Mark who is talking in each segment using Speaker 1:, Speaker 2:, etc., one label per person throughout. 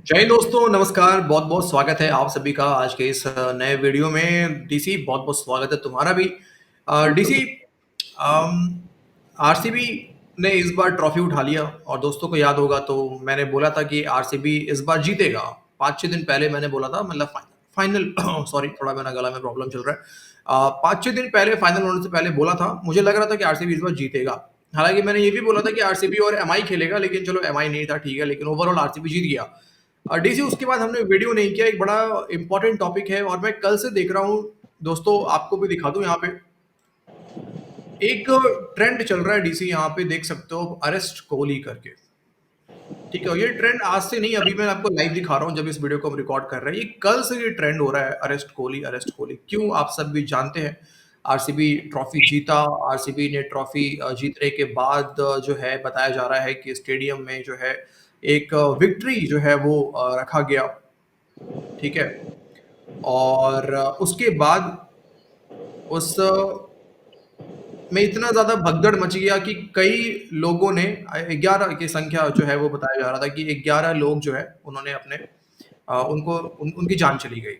Speaker 1: जय हिंद दोस्तों, नमस्कार। बहुत बहुत स्वागत है आप सभी का आज के इस नए वीडियो में। डीसी, बहुत बहुत स्वागत है तुम्हारा भी। डीसी, आरसीबी ने इस बार ट्रॉफी उठा लिया और दोस्तों को याद होगा तो मैंने बोला था कि आरसीबी इस बार जीतेगा। 5-6 दिन पहले मैंने बोला था, मतलब फाइनल सॉरी, थोड़ा मेरा गला में प्रॉब्लम चल रहा है। 5-6 दिन पहले, फाइनल होने से पहले बोला था, मुझे लग रहा था कि आरसीबी इस बार जीतेगा। हालांकि मैंने ये भी बोला था कि आरसीबी और एमआई खेलेगा, लेकिन चलो एमआई नहीं था, ठीक है, लेकिन ओवरऑल आरसीबी जीत गया। डीसी, उसके बाद हमने वीडियो नहीं किया। एक बड़ा इंपॉर्टेंट टॉपिक है और मैं कल से देख रहा हूँ दोस्तों, आपको भी दिखा दूं यहाँ पे एक ट्रेंड चल रहा है। डीसी, यहाँ पे देख सकते हो, अरेस्ट कोहली करके। ठीक है, ये ट्रेंड आज से नहीं, अभी मैं आपको लाइव दिखा रहा हूँ जब इस वीडियो को हम रिकॉर्ड कर रहे हैं। ये कल से ये ट्रेंड हो रहा है, अरेस्ट कोहली, अरेस्ट कोहली। क्यों, आप सब भी जानते हैं। आरसीबी ट्रॉफी जीता। आरसीबी ने ट्रॉफी जीतने के बाद जो है बताया जा रहा है कि स्टेडियम में जो है एक विक्ट्री जो है वो रखा गया। ठीक है। और उसके बाद उस में इतना ज्यादा भगदड़ मच गया कि कई लोगों ने, 11 की संख्या जो है वो बताया जा रहा था कि 11 लोग जो है उन्होंने अपने उनकी जान चली गई।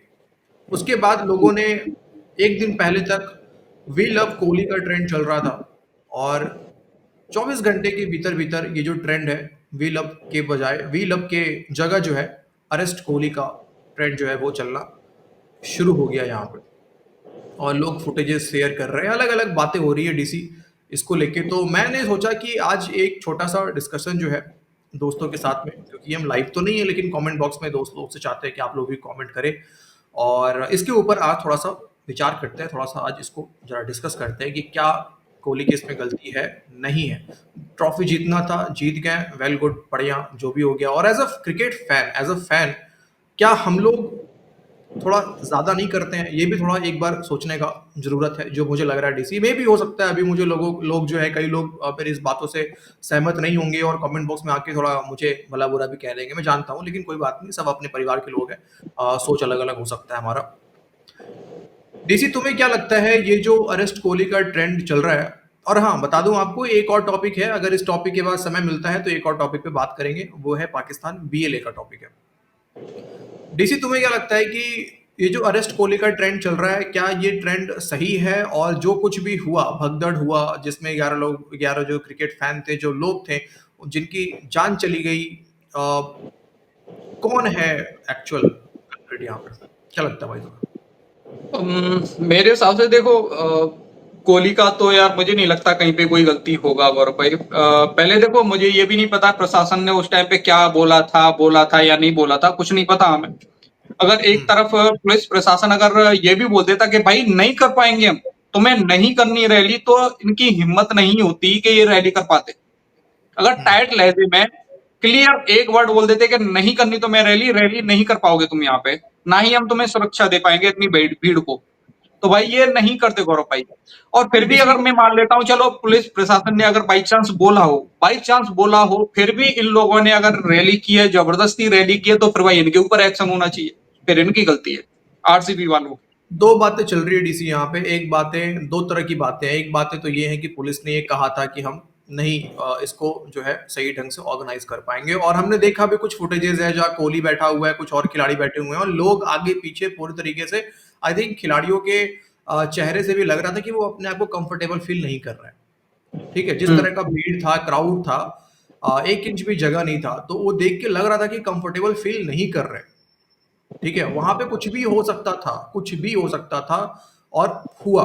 Speaker 1: उसके बाद लोगों ने, एक दिन पहले तक वी लव कोहली का ट्रेंड चल रहा था और 24 घंटे के भीतर भीतर ये जो ट्रेंड है, वी लव के बजाय, वी लव के जगह जो है अरेस्ट कोहली का ट्रेंड जो है वो चलना शुरू हो गया यहाँ पे। और लोग फुटेजेस शेयर कर रहे हैं, अलग अलग बातें हो रही है डीसी इसको लेके। तो मैंने सोचा कि आज एक छोटा सा डिस्कशन जो है दोस्तों के साथ में, क्योंकि हम लाइव तो नहीं है लेकिन कमेंट बॉक्स में दोस्त लोग से चाहते हैं कि आप लोग भी कमेंट करें और इसके ऊपर आज थोड़ा सा विचार करते हैं, थोड़ा सा आज इसको जरा डिस्कस करते हैं कि क्या कोहली की इसमें गलती है, नहीं है। ट्रॉफी जीतना था, जीत गए, वेल गुड, बढ़िया, जो भी हो गया। और as a cricket fan, as a fan, क्या हम लोग थोड़ा ज़्यादा नहीं करते हैं? ये भी थोड़ा एक बार सोचने का ज़रूरत है, जो मुझे लग रहा है डीसी में भी हो सकता है। अभी मुझे लोग जो है, कई लोग मेरी इस बातों से सहमत नहीं होंगे और कमेंट बॉक्स में आके थोड़ा मुझे भला बुरा भी कह देंगे, मैं जानता हूँ, लेकिन कोई बात नहीं, सब अपने परिवार के लोग हैं। सोच अलग अलग हो सकता है हमारा। डीसी, तुम्हें क्या लगता है ये जो अरेस्ट कोहली का ट्रेंड चल रहा है? और हाँ, बता दूं आपको, एक और टॉपिक है, अगर इस टॉपिक के बाद समय मिलता है तो एक और टॉपिक पे बात करेंगे, वो है पाकिस्तान बीएलए का टॉपिक है। डीसी, तुम्हें क्या लगता है कि ये जो अरेस्ट कोहली का ट्रेंड चल रहा है, क्या ये ट्रेंड सही है? और जो कुछ भी हुआ, भगदड़ हुआ, जिसमें 11 लोग, 11 जो क्रिकेट फैन थे, जो लोग थे, जिनकी जान चली गई, कौन है एक्चुअल कल्प्रिट यहाँ पर? क्या लगता है भाई तुम्हें?
Speaker 2: मेरे हिसाब से देखो, कोहली का तो यार मुझे नहीं लगता कहीं पे कोई गलती होगा गौरव भाई। पहले देखो, मुझे ये भी नहीं पता प्रशासन ने उस टाइम पे क्या बोला था या नहीं बोला था, कुछ नहीं पता हमें। अगर एक
Speaker 1: हम्म।
Speaker 2: तरफ पुलिस प्रशासन अगर ये भी बोल देता कि भाई नहीं कर पाएंगे हम, तुम्हें नहीं करनी रैली, तो इनकी हिम्मत नहीं होती कि ये रैली कर पाते। अगर
Speaker 1: हम्म।
Speaker 2: टाइट लहजे में क्लियर एक वर्ड बोल देते कि नहीं करनी तो मैं रैली रैली नहीं कर पाओगे तुम यहाँ पे, ना ही हम तुम्हें सुरक्षा दे पाएंगे इतनी भीड़ को, तो भाई ये नहीं करते गौरव भाई। और फिर भी
Speaker 1: डीसी,
Speaker 2: अगर मैं मान लेता हूँ, चलो पुलिस प्रशासन ने अगर बाई चांस बोला हो, फिर भी इन लोगों ने अगर रैली की है, जबरदस्ती रैली की है, तो फिर भाई इनके ऊपर एक्शन होना चाहिए। फिर इनकी गलती है, आरसीबी वालों की।
Speaker 1: दो बातें चल रही है डीसी यहाँ पे। एक बातें, दो तरह की बातें हैं। एक बातें तो ये है कि पुलिस ने ये कहा था कि हम नहीं इसको जो है सही ढंग से ऑर्गेनाइज कर पाएंगे, और हमने देखा भी कुछ फुटेजेस है जहाँ कोहली बैठा हुआ है, कुछ और खिलाड़ी बैठे हुए हैं और लोग आगे पीछे पूरी तरीके से, आई थिंक खिलाड़ियों के चेहरे से भी लग रहा था कि वो अपने आप को कंफर्टेबल फील नहीं कर रहे हैं। ठीक है, जिस
Speaker 2: हम्म।
Speaker 1: तरह का भीड़ था, क्राउड था, 1 इंच भी जगह नहीं था, तो वो देख के लग रहा था कि कंफर्टेबल फील नहीं कर रहे। ठीक है, वहां पे कुछ भी हो सकता था, कुछ भी हो सकता था, और हुआ।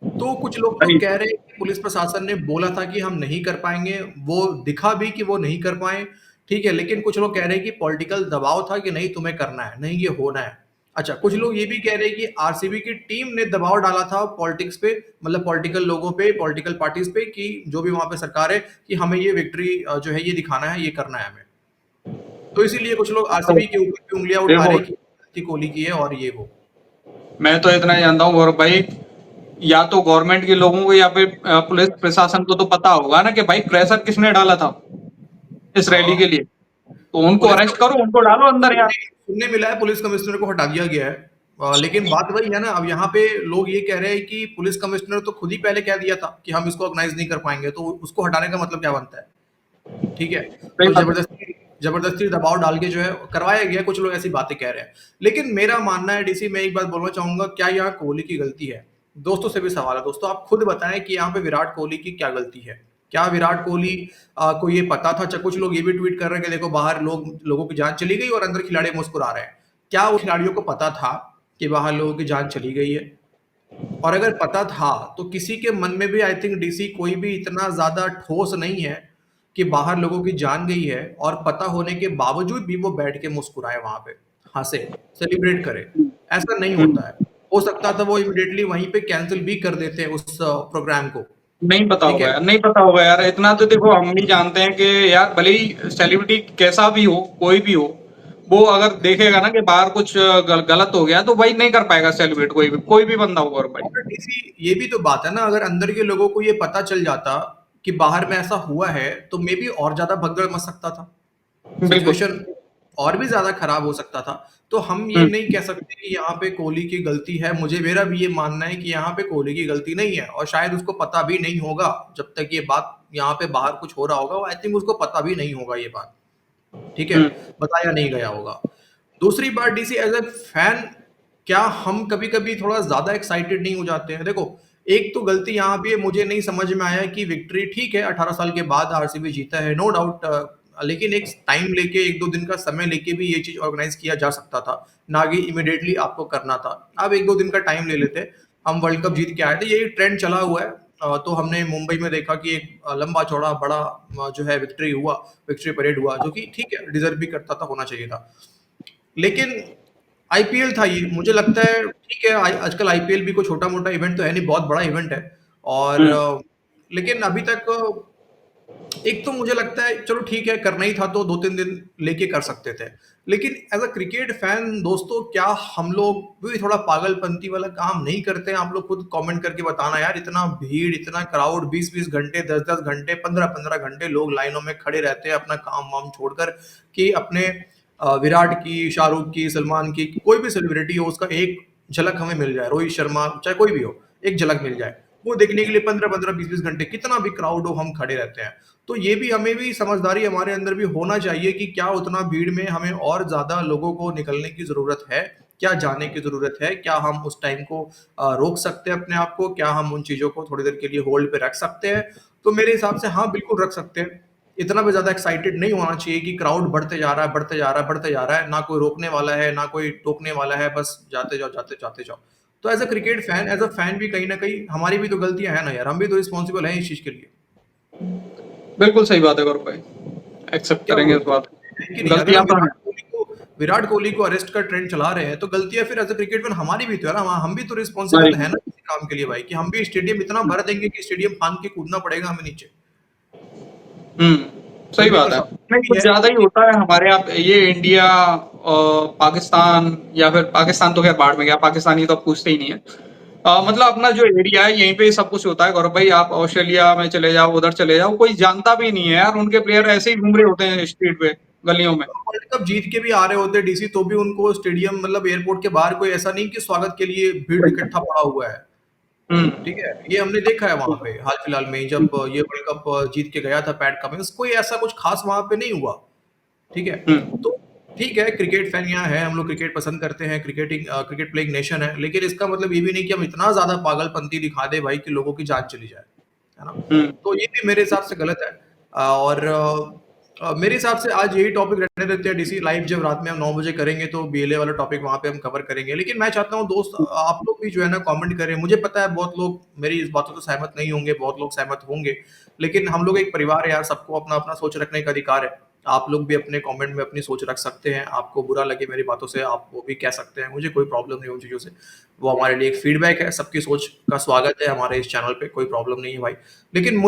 Speaker 1: तो कुछ लोग तो
Speaker 2: भाई
Speaker 1: कह रहे हैं कि पुलिस प्रशासन ने बोला था कि हम नहीं कर पाएंगे, वो दिखा भी कि वो नहीं कर पाए। ठीक है, लेकिन कुछ लोग कह रहे हैं कि पॉलिटिकल दबाव था कि नहीं तुम्हें करना है, नहीं ये होना है। अच्छा, कुछ लोग ये भी कह रहे हैं कि आरसीबी की टीम ने दबाव डाला था पॉलिटिक्स पे, मतलब पॉलिटिकल लोगों पे, पॉलिटिकल पार्टीज पे, कि जो भी वहां पे सरकार है, कि हमें ये विक्ट्री जो है ये दिखाना है, ये करना है हमें। तो इसीलिए कुछ लोग आरसीबी के ऊपर भी उंगलियां उठा
Speaker 2: देखो,
Speaker 1: रहे हैं कि गलती कोहली की है और ये वो।
Speaker 2: मैं तो इतना ही जानता हूँ गौरव भाई, या तो गवर्नमेंट के लोगों को या फिर पुलिस प्रशासन को तो पता होगा ना कि भाई प्रेशर किसने डाला था इस रैली के लिए, तो उनको
Speaker 1: पुलिस
Speaker 2: अरेस्ट करो, उनको डालो
Speaker 1: कमिश्नर,
Speaker 2: अंदर यार।
Speaker 1: सुनने मिला है पुलिस कमिश्नर को हटा दिया गया है। लेकिन बात वही है ना, अब यहाँ पे लोग ये कह रहे हैं कि पुलिस कमिश्नर तो खुद ही पहले कह दिया था कि हम इसको ऑर्गेनाइज नहीं कर पाएंगे, तो उसको हटाने का मतलब क्या बनता है? ठीक है,
Speaker 2: सही
Speaker 1: तो
Speaker 2: बात है।
Speaker 1: जबरदस्ती जबरदस्ती दबाव डाल के जो है करवाया गया, कुछ लोग ऐसी बातें कह रहे हैं। लेकिन मेरा मानना है डीसी, मैं एक बात बोलना चाहूंगा, क्या यहाँ कोहली की गलती है? दोस्तों से भी सवाल है, दोस्तों आप खुद बताएं कि यहाँ पे विराट कोहली की क्या गलती है? क्या विराट कोहली को ये पता था? कुछ लोग ये भी ट्वीट कर रहे हैं कि देखो बाहर लोगों की जान चली गई और अंदर खिलाड़ी मुस्कुरा रहे हैं। क्या उन खिलाड़ियों को पता था कि बाहर लोगों की जान चली गई है? और अगर पता था तो किसी के मन में भी, आई थिंक डीसी कोई भी इतना ज्यादा ठोस नहीं है कि बाहर लोगों की जान गई है और पता होने के बावजूद भी वो बैठ के मुस्कुराए, वहां पे हंसे, सेलिब्रेट करे। ऐसा नहीं
Speaker 2: हम्म,
Speaker 1: होता है। हो सकता था वो इमिडिएटली वहीं पे कैंसिल भी कर देते हैं उस प्रोग्राम को।
Speaker 2: नहीं पता
Speaker 1: ठीक
Speaker 2: होगा
Speaker 1: है।
Speaker 2: यार, नहीं पता होगा यार, इतना तो देखो हम भी जानते हैं कि यार भले ही सेलिब्रिटी कैसा भी हो, कोई भी हो, वो अगर देखेगा ना कि बाहर कुछ गलत हो गया तो भाई नहीं कर पाएगा सेलिब्रेट, कोई भी बंदा होगा। और भाई
Speaker 1: और डीसी ये भी तो बात है ना, अगर अंदर के लोगों को ये पता चल जाता कि बाहर में ऐसा हुआ है तो मे बी और ज्यादा भगदड़ मच सकता था,
Speaker 2: बिल्कुल।
Speaker 1: सिचुएशन और भी ज्यादा खराब हो सकता था। तो हम ये नहीं कह सकते कि यहाँ पे कोहली की गलती है। मेरा भी ये मानना है कि यहाँ पे कोहली की गलती नहीं है, और शायद उसको पता भी नहीं होगा जब तक ये बात यहाँ पे बाहर कुछ हो रहा होगा। आई थिंक उसको पता भी नहीं होगा ये बात, ठीक है,
Speaker 2: हम्म,
Speaker 1: बताया नहीं गया होगा। दूसरी बात, डीसी एज ए फैन, क्या हम कभी कभी थोड़ा ज्यादा एक्साइटेड नहीं हो जाते हैं? देखो, एक तो गलती यहाँ भी है, मुझे नहीं समझ में आया कि विक्ट्री, ठीक है 18 साल के बाद आरसीबी जीता है, नो डाउट, लेकिन एक टाइम लेके, एक दो दिन का समय लेके भी ये चीज ऑर्गेनाइज किया जा सकता था, ना कि इमिडिएटली आपको करना था। अब एक दो दिन का टाइम ले लेते। हम वर्ल्ड कप जीत के आए थे, यही ट्रेंड चला हुआ है। तो हमने मुंबई में देखा कि एक लंबा चौड़ा बड़ा जो है विक्ट्री परेड हुआ, जो कि ठीक है, डिजर्व भी करता था, होना चाहिए था। लेकिन आईपीएल था ये, मुझे लगता है ठीक है, आजकल आईपीएल भी कोई छोटा मोटा इवेंट तो है नहीं, बहुत बड़ा इवेंट है। और
Speaker 2: हम्म,
Speaker 1: लेकिन अभी तक एक तो मुझे लगता है चलो ठीक है, करना ही था तो दो तीन दिन लेके कर सकते थे। लेकिन एज अ क्रिकेट फैन दोस्तों, क्या हम लोग भी थोड़ा पागलपंती वाला काम नहीं करते हैं? आप लोग खुद कमेंट करके बताना यार, इतना भीड़, इतना क्राउड, 20-20 घंटे, 10-10 घंटे, 15-15 घंटे लोग लाइनों में खड़े रहते हैं अपना काम वाम छोड़कर, कि अपने विराट की, शाहरुख की, सलमान की, कोई भी सेलिब्रिटी हो उसका एक झलक हमें मिल जाए, रोहित शर्मा चाहे कोई भी हो, एक झलक मिल जाए, वो देखने के लिए 15-15 20-20 घंटे, कितना भी क्राउड हो, हम खड़े रहते हैं। तो ये भी, हमें भी समझदारी हमारे अंदर भी होना चाहिए कि क्या उतना भीड़ में हमें और ज्यादा लोगों को निकलने की जरूरत है? क्या जाने की जरूरत है? क्या हम उस टाइम को रोक सकते हैं अपने आप को? क्या हम उन चीजों को थोड़ी देर के लिए होल्ड पे रख सकते हैं? तो मेरे हिसाब से हाँ, बिल्कुल रख सकते हैं। इतना भी ज्यादा एक्साइटेड नहीं होना चाहिए कि क्राउड बढ़ते जा रहा है, बढ़ते जा रहा है, बढ़ते जा रहा है, ना कोई रोकने वाला है, ना कोई टोकने वाला है, बस जाते जाओ, जाते जाते जाओ। तो as a cricket fan, as a fan भी कहीं ना कहीं हमारी भी तो गलतियां हैं ना यार, हम भी तो रिस्पॉन्सिबल हैं इस चीज के लिए।
Speaker 2: बिल्कुल सही बात है गौरव भाई, एक्सेप्ट
Speaker 1: क्या
Speaker 2: करेंगे इस
Speaker 1: बोलते
Speaker 2: बात
Speaker 1: हैं, है कि
Speaker 2: को।
Speaker 1: नहीं? अगर
Speaker 2: गलतियां
Speaker 1: हम
Speaker 2: तो हैं।
Speaker 1: विराट कोहली को अरेस्ट का ट्रेंड चला रहे हैं, तो गलतियां फिर एज अ क्रिकेट मैन हमारी भी तो है ना, हम भी तो
Speaker 2: हमारी
Speaker 1: रिस्पॉन्सिबल है ना किसी काम के लिए भाई, कि हम भी स्टेडियम इतना भर देंगे कि स्टेडियम फान के कूदना पड़ेगा हमें नीचे।
Speaker 2: सही
Speaker 1: उनकी
Speaker 2: बात है। नहीं,
Speaker 1: पर्सनैलिटी
Speaker 2: कुछ
Speaker 1: है
Speaker 2: ज्यादा ही
Speaker 1: कि
Speaker 2: होता है हमारे यहाँ पे, ये इंडिया और पाकिस्तान, या फिर पाकिस्तान तो खैर बाहर में गया, पाकिस्तानी तो अब पूछते ही नहीं है। मतलब अपना जो एरिया है यहीं पे सब कुछ होता है गौरव भाई, आप ऑस्ट्रेलिया में चले जाओ, उधर चले जाओ, कोई जानता भी नहीं है यार, उनके प्लेयर ऐसे ही घूम रहे होते हैं स्ट्रीट पे, गलियों में।
Speaker 1: वर्ल्ड कप जीत के भी आ रहे होते डीसी, तो भी उनको स्टेडियम, मतलब एयरपोर्ट के बाहर कोई ऐसा नहीं कि स्वागत के लिए भीड़ इकट्ठा पड़ा हुआ है।
Speaker 2: हम्म,
Speaker 1: ठीक है, ये हमने देखा है वहां पे हाल फिलहाल में, जब ये वर्ल्ड कप जीत के गया था पैट कमिंस, कोई ऐसा कुछ खास वहां पे नहीं हुआ। ठीक है।
Speaker 2: हम्म,
Speaker 1: तो ठीक है, क्रिकेट फैन यहाँ है, हम लोग क्रिकेट पसंद करते हैं, क्रिकेट प्लेइंग नेशन है, लेकिन इसका मतलब ये भी नहीं कि हम इतना ज्यादा पागलपंती दिखा दे भाई कि लोगों की जान चली जाए, है ना?
Speaker 2: हम्म,
Speaker 1: तो ये भी मेरे हिसाब से गलत है। और मेरे हिसाब से आज यही टॉपिक रहने देते हैं डीसी, लाइव जब रात में हम 9 बजे करेंगे तो बीएलए वाला टॉपिक वहां पे हम कवर करेंगे। लेकिन मैं चाहता हूँ दोस्त, आप लोग भी जो है ना कमेंट करें। मुझे पता है बहुत लोग मेरी इस बातों से सहमत नहीं होंगे, बहुत लोग सहमत होंगे, लेकिन हम लोग एक परिवार है यार, सबको अपना अपना सोच रखने का अधिकार है। आप लोग भी अपने कमेंट में अपनी सोच रख सकते हैं, आपको बुरा लगे मेरी बातों से आप वो भी कह सकते हैं, मुझे कोई प्रॉब्लम नहीं उन चीज़ों से। वो हमारे लिए एक फीडबैक है, सबकी सोच का स्वागत है हमारे इस चैनल पे, कोई प्रॉब्लम नहीं है भाई। लेकिन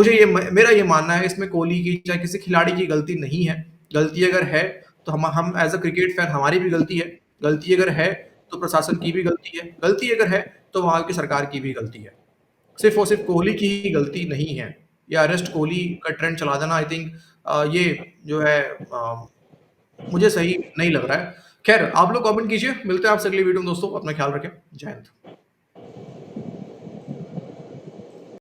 Speaker 1: मेरा ये मानना है, इसमें कोहली की चाहे किसी खिलाड़ी की गलती नहीं है। गलती अगर है तो हम एज अ क्रिकेट फैन, हमारी भी गलती है। गलती अगर है तो प्रशासन की भी गलती है। गलती अगर है तो वहां की सरकार की भी गलती है। सिर्फ और सिर्फ कोहली की ही गलती नहीं है। ये अरेस्ट कोहली का ट्रेंड चला देना, आई थिंक ये जो है मुझे सही नहीं लग रहा है। खैर, आप लोग कमेंट कीजिए, मिलते हैं आपसे अगली वीडियो में दोस्तों, अपना ख्याल रखें, जय हिंद।